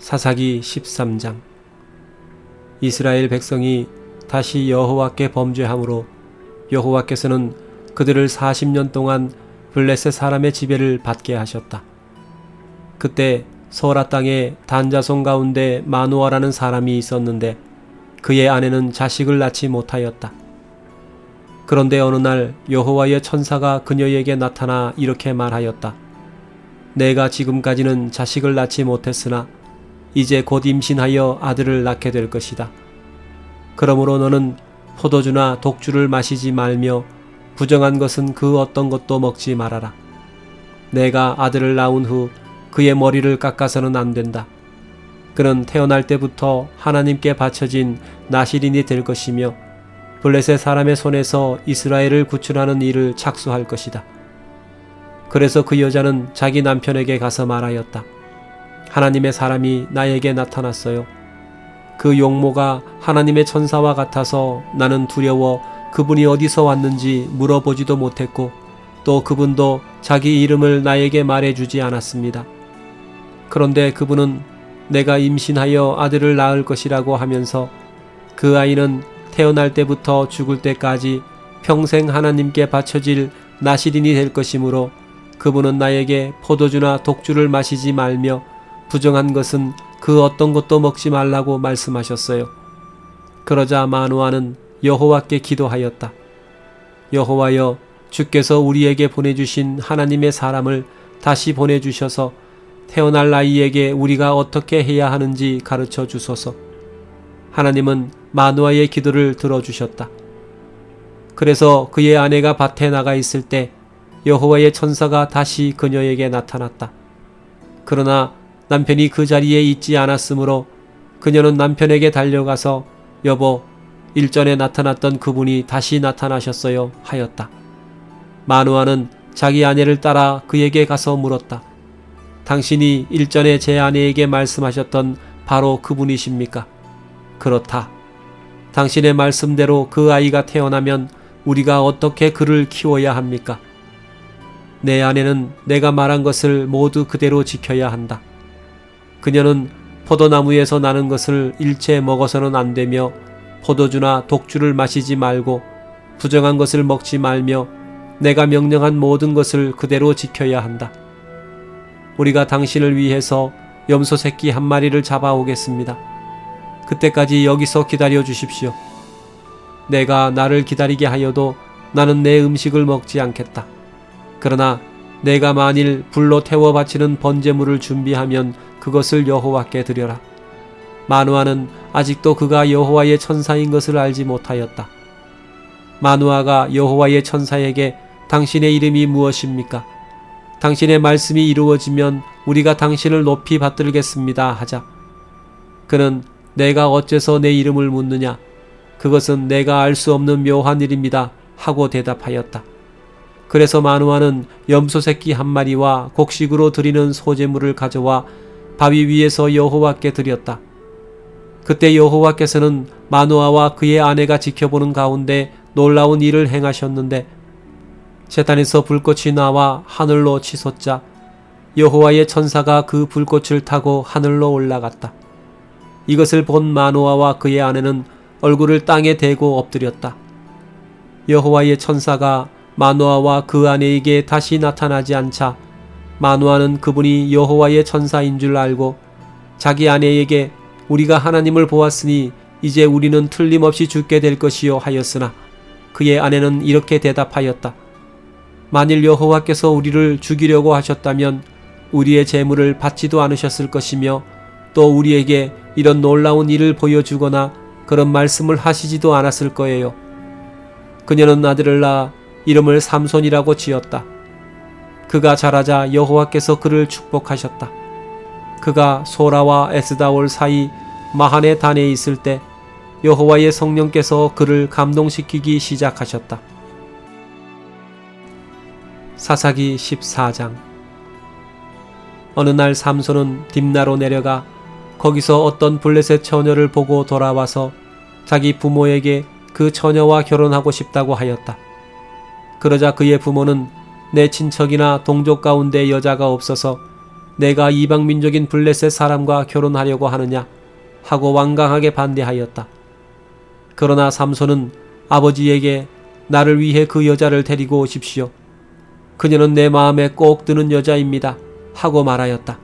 사사기 13장. 이스라엘 백성이 다시 여호와께 범죄함으로 여호와께서는 그들을 40년 동안 블레셋 사람의 지배를 받게 하셨다. 그때 소라 땅에 단 자손 가운데 마누아라는 사람이 있었는데 그의 아내는 자식을 낳지 못하였다. 그런데 어느 날 여호와의 천사가 그녀에게 나타나 이렇게 말하였다. 내가 지금까지는 자식을 낳지 못했으나 이제 곧 임신하여 아들을 낳게 될 것이다. 그러므로 너는 포도주나 독주를 마시지 말며 부정한 것은 그 어떤 것도 먹지 말아라. 내가 아들을 낳은 후 그의 머리를 깎아서는 안 된다. 그는 태어날 때부터 하나님께 바쳐진 나실인이 될 것이며 블레셋 사람의 손에서 이스라엘을 구출하는 일을 착수할 것이다. 그래서 그 여자는 자기 남편에게 가서 말하였다. 하나님의 사람이 나에게 나타났어요. 그 용모가 하나님의 천사와 같아서 나는 두려워 그분이 어디서 왔는지 물어보지도 못했고 또 그분도 자기 이름을 나에게 말해주지 않았습니다. 그런데 그분은 내가 임신하여 아들을 낳을 것이라고 하면서 그 아이는 태어날 때부터 죽을 때까지 평생 하나님께 바쳐질 나실인이 될 것이므로 그분은 나에게 포도주나 독주를 마시지 말며 부정한 것은 그 어떤 것도 먹지 말라고 말씀하셨어요. 그러자 마누아는 여호와께 기도하였다. 여호와여, 주께서 우리에게 보내주신 하나님의 사람을 다시 보내주셔서 태어날 아이에게 우리가 어떻게 해야 하는지 가르쳐 주소서. 하나님은 마누아의 기도를 들어주셨다. 그래서 그의 아내가 밭에 나가 있을 때 여호와의 천사가 다시 그녀에게 나타났다. 그러나 남편이 그 자리에 있지 않았으므로 그녀는 남편에게 달려가서 여보, 일전에 나타났던 그분이 다시 나타나셨어요 하였다. 마누아는 자기 아내를 따라 그에게 가서 물었다. 당신이 일전에 제 아내에게 말씀하셨던 바로 그분이십니까? 그렇다. 당신의 말씀대로 그 아이가 태어나면 우리가 어떻게 그를 키워야 합니까? 내 아내는 내가 말한 것을 모두 그대로 지켜야 한다. 그녀는 포도나무에서 나는 것을 일체 먹어서는 안 되며 포도주나 독주를 마시지 말고 부정한 것을 먹지 말며 내가 명령한 모든 것을 그대로 지켜야 한다. 우리가 당신을 위해서 염소 새끼 한 마리를 잡아오겠습니다. 그때까지 여기서 기다려 주십시오. 내가 나를 기다리게 하여도 나는 내 음식을 먹지 않겠다. 그러나 내가 만일 불로 태워 바치는 번제물을 준비하면 그것을 여호와께 드려라. 마누아는 아직도 그가 여호와의 천사인 것을 알지 못하였다. 마누아가 여호와의 천사에게 당신의 이름이 무엇입니까? 당신의 말씀이 이루어지면 우리가 당신을 높이 받들겠습니다 하자. 그는 내가 어째서 내 이름을 묻느냐? 그것은 내가 알 수 없는 묘한 일입니다 하고 대답하였다. 그래서 마누아는 염소 새끼 한 마리와 곡식으로 드리는 소제물을 가져와 바위 위에서 여호와께 드렸다. 그때 여호와께서는 마누아와 그의 아내가 지켜보는 가운데 놀라운 일을 행하셨는데 제단에서 불꽃이 나와 하늘로 치솟자 여호와의 천사가 그 불꽃을 타고 하늘로 올라갔다. 이것을 본 마누아와 그의 아내는 얼굴을 땅에 대고 엎드렸다. 여호와의 천사가 마누아와 그 아내에게 다시 나타나지 않자 마누아는 그분이 여호와의 천사인 줄 알고 자기 아내에게 우리가 하나님을 보았으니 이제 우리는 틀림없이 죽게 될 것이요 하였으나 그의 아내는 이렇게 대답하였다. 만일 여호와께서 우리를 죽이려고 하셨다면 우리의 재물을 받지도 않으셨을 것이며 또 우리에게 이런 놀라운 일을 보여주거나 그런 말씀을 하시지도 않았을 거예요. 그녀는 아들을 낳아 이름을 삼손이라고 지었다. 그가 자라자 여호와께서 그를 축복하셨다. 그가 소라와 에스다올 사이 마하네 단에 있을 때 여호와의 성령께서 그를 감동시키기 시작하셨다. 사사기 14장. 어느 날 삼손은 딥나로 내려가 거기서 어떤 블레셋 처녀를 보고 돌아와서 자기 부모에게 그 처녀와 결혼하고 싶다고 하였다. 그러자 그의 부모는 내 친척이나 동족 가운데 여자가 없어서 내가 이방민족인 블레셋 사람과 결혼하려고 하느냐 하고 완강하게 반대하였다. 그러나 삼손은 아버지에게 나를 위해 그 여자를 데리고 오십시오. 그녀는 내 마음에 꼭 드는 여자입니다 하고 말하였다.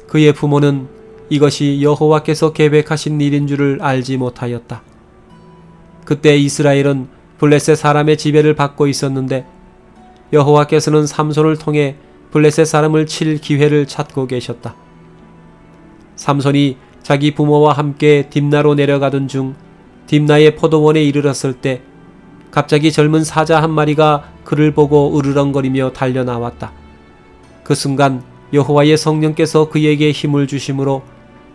그의 부모는 이것이 여호와께서 계획하신 일인 줄을 알지 못하였다. 그때 이스라엘은 블레셋 사람의 지배를 받고 있었는데 여호와께서는 삼손을 통해 블레셋 사람을 칠 기회를 찾고 계셨다. 삼손이 자기 부모와 함께 딥나로 내려가던 중 딥나의 포도원에 이르렀을 때 갑자기 젊은 사자 한 마리가 그를 보고 으르렁거리며 달려나왔다. 그 순간 여호와의 성령께서 그에게 힘을 주심으로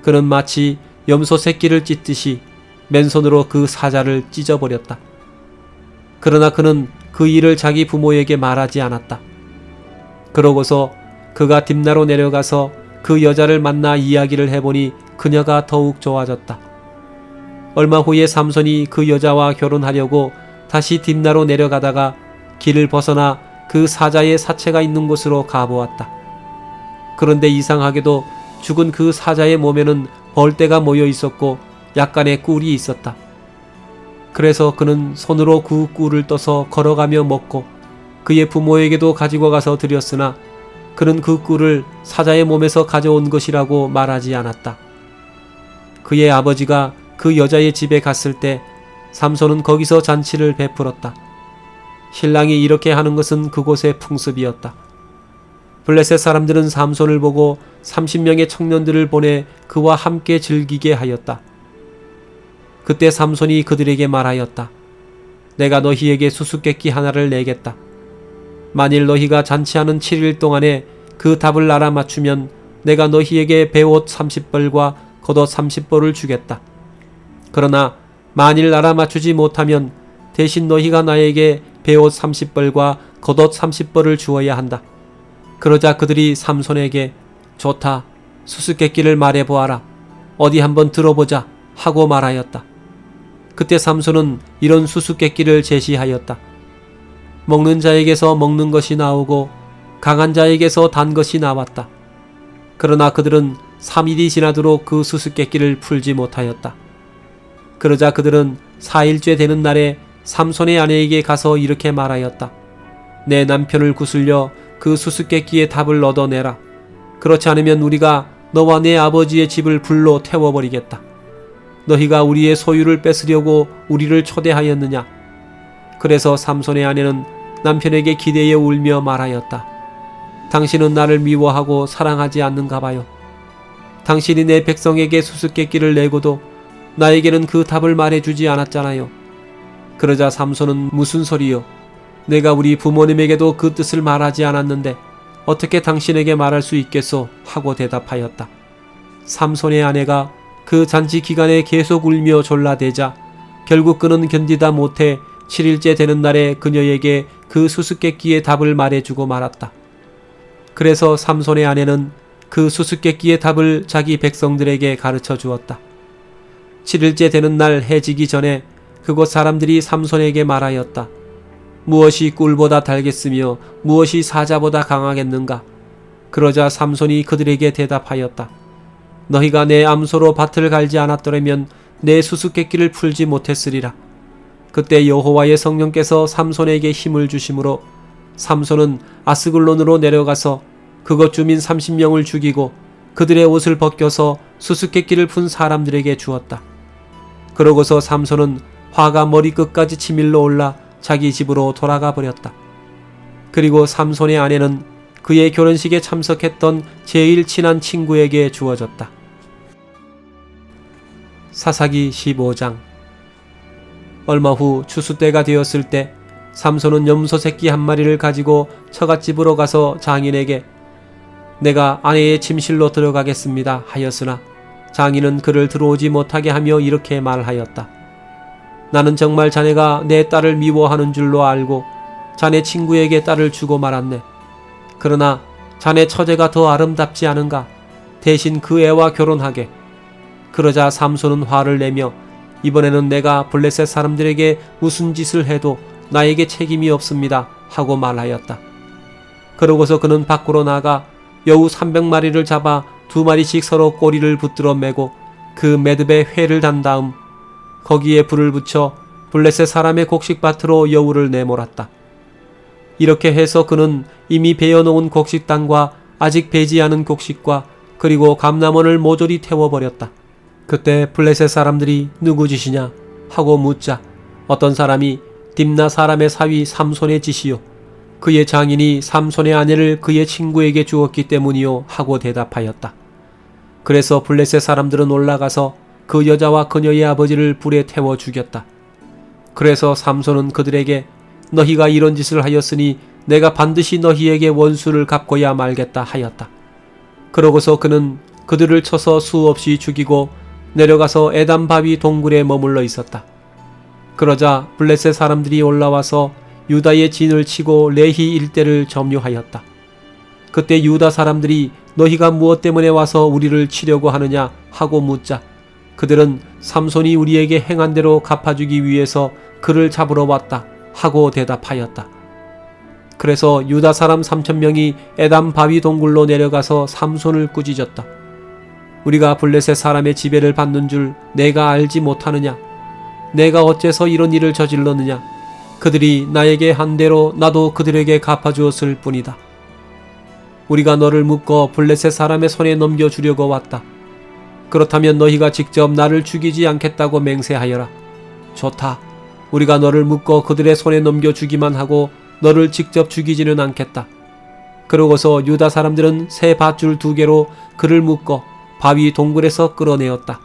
그는 마치 염소 새끼를 찢듯이 맨손으로 그 사자를 찢어버렸다. 그러나 그는 그 일을 자기 부모에게 말하지 않았다. 그러고서 그가 딥나로 내려가서 그 여자를 만나 이야기를 해보니 그녀가 더욱 좋아졌다. 얼마 후에 삼손이 그 여자와 결혼하려고 다시 딥나로 내려가다가 길을 벗어나 그 사자의 사체가 있는 곳으로 가보았다. 그런데 이상하게도 죽은 그 사자의 몸에는 벌떼가 모여 있었고 약간의 꿀이 있었다. 그래서 그는 손으로 그 꿀을 떠서 걸어가며 먹고 그의 부모에게도 가지고 가서 드렸으나 그는 그 꿀을 사자의 몸에서 가져온 것이라고 말하지 않았다. 그의 아버지가 그 여자의 집에 갔을 때 삼손은 거기서 잔치를 베풀었다. 신랑이 이렇게 하는 것은 그곳의 풍습이었다. 블레셋 사람들은 삼손을 보고 30명의 청년들을 보내 그와 함께 즐기게 하였다. 그때 삼손이 그들에게 말하였다. 내가 너희에게 수수께끼 하나를 내겠다. 만일 너희가 잔치하는 7일 동안에 그 답을 알아맞추면 내가 너희에게 베옷 30벌과 겉옷 30벌을 주겠다. 그러나 만일 알아맞추지 못하면 대신 너희가 나에게 베옷 30벌과 겉옷 30벌을 주어야 한다. 그러자 그들이 삼손에게 좋다. 수수께끼를 말해보아라. 어디 한번 들어보자 하고 말하였다. 그때 삼손은 이런 수수께끼를 제시하였다. 먹는 자에게서 먹는 것이 나오고 강한 자에게서 단 것이 나왔다. 그러나 그들은 3일이 지나도록 그 수수께끼를 풀지 못하였다. 그러자 그들은 4일째 되는 날에 삼손의 아내에게 가서 이렇게 말하였다. 내 남편을 구슬려 그 수수께끼의 답을 얻어내라. 그렇지 않으면 우리가 너와 내 아버지의 집을 불로 태워버리겠다. 너희가 우리의 소유를 뺏으려고 우리를 초대하였느냐? 그래서 삼손의 아내는 남편에게 기대어 울며 말하였다. 당신은 나를 미워하고 사랑하지 않는가 봐요. 당신이 내 백성에게 수수께끼를 내고도 나에게는 그 답을 말해주지 않았잖아요. 그러자 삼손은 무슨 소리요? 내가 우리 부모님에게도 그 뜻을 말하지 않았는데 어떻게 당신에게 말할 수 있겠소? 하고 대답하였다. 삼손의 아내가 그 잔치 기간에 계속 울며 졸라대자 결국 그는 견디다 못해 7일째 되는 날에 그녀에게 그 수수께끼의 답을 말해주고 말았다. 그래서 삼손의 아내는 그 수수께끼의 답을 자기 백성들에게 가르쳐 주었다. 7일째 되는 날 해지기 전에 그곳 사람들이 삼손에게 말하였다. 무엇이 꿀보다 달겠으며 무엇이 사자보다 강하겠는가? 그러자 삼손이 그들에게 대답하였다. 너희가 내 암소로 밭을 갈지 않았더라면 내 수수께끼를 풀지 못했으리라. 그때 여호와의 성령께서 삼손에게 힘을 주심으로 삼손은 아스글론으로 내려가서 그곳 주민 30명을 죽이고 그들의 옷을 벗겨서 수수께끼를 푼 사람들에게 주었다. 그러고서 삼손은 화가 머리끝까지 치밀러 올라 자기 집으로 돌아가 버렸다. 그리고 삼손의 아내는 그의 결혼식에 참석했던 제일 친한 친구에게 주어졌다. 사사기 15장. 얼마 후 추수 때가 되었을 때 삼손은 염소 새끼 한 마리를 가지고 처갓집으로 가서 장인에게 내가 아내의 침실로 들어가겠습니다 하였으나 장인은 그를 들어오지 못하게 하며 이렇게 말하였다. 나는 정말 자네가 내 딸을 미워하는 줄로 알고 자네 친구에게 딸을 주고 말았네. 그러나 자네 처제가 더 아름답지 않은가? 대신 그 애와 결혼하게. 그러자 삼손은 화를 내며 이번에는 내가 블레셋 사람들에게 무슨 짓을 해도 나에게 책임이 없습니다 하고 말하였다. 그러고서 그는 밖으로 나가 여우 300마리를 잡아 2마리씩 서로 꼬리를 붙들어 매고 그 매듭에 회를 단 다음 거기에 불을 붙여 블레셋 사람의 곡식밭으로 여우를 내몰았다. 이렇게 해서 그는 이미 베어놓은 곡식단과 아직 배지 않은 곡식과 그리고 감람원을 모조리 태워버렸다. 그때 블레셋 사람들이 누구 짓이냐 하고 묻자 어떤 사람이 딥나 사람의 사위 삼손의 짓이요 그의 장인이 삼손의 아내를 그의 친구에게 주었기 때문이요 하고 대답하였다. 그래서 블레셋 사람들은 올라가서 그 여자와 그녀의 아버지를 불에 태워 죽였다. 그래서 삼손은 그들에게 너희가 이런 짓을 하였으니 내가 반드시 너희에게 원수를 갚고야 말겠다 하였다. 그러고서 그는 그들을 쳐서 수없이 죽이고 내려가서 에담 바위 동굴에 머물러 있었다. 그러자 블레셋 사람들이 올라와서 유다의 진을 치고 레히 일대를 점유하였다. 그때 유다 사람들이 너희가 무엇 때문에 와서 우리를 치려고 하느냐 하고 묻자 그들은 삼손이 우리에게 행한 대로 갚아주기 위해서 그를 잡으러 왔다 하고 대답하였다. 그래서 유다 사람 3,000명이 에담 바위 동굴로 내려가서 삼손을 꾸짖었다. 우리가 블레셋 사람의 지배를 받는 줄 내가 알지 못하느냐? 내가 어째서 이런 일을 저질렀느냐? 그들이 나에게 한 대로 나도 그들에게 갚아주었을 뿐이다. 우리가 너를 묶어 블레셋 사람의 손에 넘겨주려고 왔다. 그렇다면 너희가 직접 나를 죽이지 않겠다고 맹세하여라. 좋다. 우리가 너를 묶어 그들의 손에 넘겨주기만 하고 너를 직접 죽이지는 않겠다. 그러고서 유다 사람들은 새 밧줄 2개로 그를 묶어 바위 동굴에서 끌어내었다.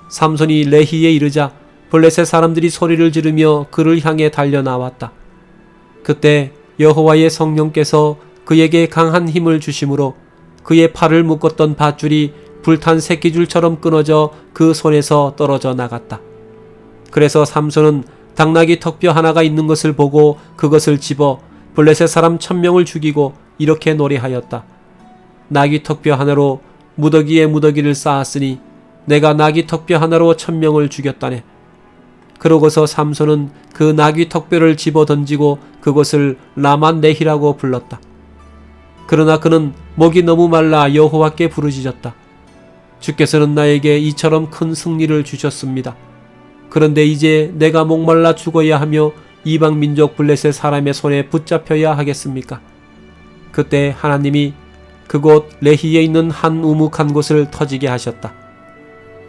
삼손이 레히에 이르자 블레셋 사람들이 소리를 지르며 그를 향해 달려나왔다. 그때 여호와의 성령께서 그에게 강한 힘을 주심으로 그의 팔을 묶었던 밧줄이 불탄 새끼줄처럼 끊어져 그 손에서 떨어져 나갔다. 그래서 삼손은 당나귀 턱뼈 하나가 있는 것을 보고 그것을 집어 블레셋 사람 1,000명을 죽이고 이렇게 노래하였다. 나귀 턱뼈 하나로 무더기에 무더기를 쌓았으니 내가 나귀 턱뼈 하나로 1,000명을 죽였다네. 그러고서 삼손은 그 나귀 턱뼈를 집어 던지고 그것을 라만네히라고 불렀다. 그러나 그는 목이 너무 말라 여호와께 부르짖었다. 주께서는 나에게 이처럼 큰 승리를 주셨습니다. 그런데 이제 내가 목말라 죽어야 하며 이방 민족 블레셋 사람의 손에 붙잡혀야 하겠습니까? 그때 하나님이 그곳 레히에 있는 한 우묵한 곳을 터지게 하셨다.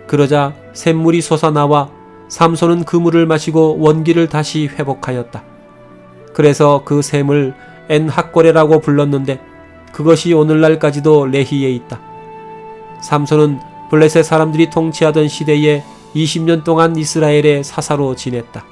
그러자 샘물이 솟아나와 삼손은 그 물을 마시고 원기를 다시 회복하였다. 그래서 그 샘을 엔핫고레라고 불렀는데 그것이 오늘날까지도 레히에 있다. 삼손은 블레셋 사람들이 통치하던 시대에 20년 동안 이스라엘의 사사로 지냈다.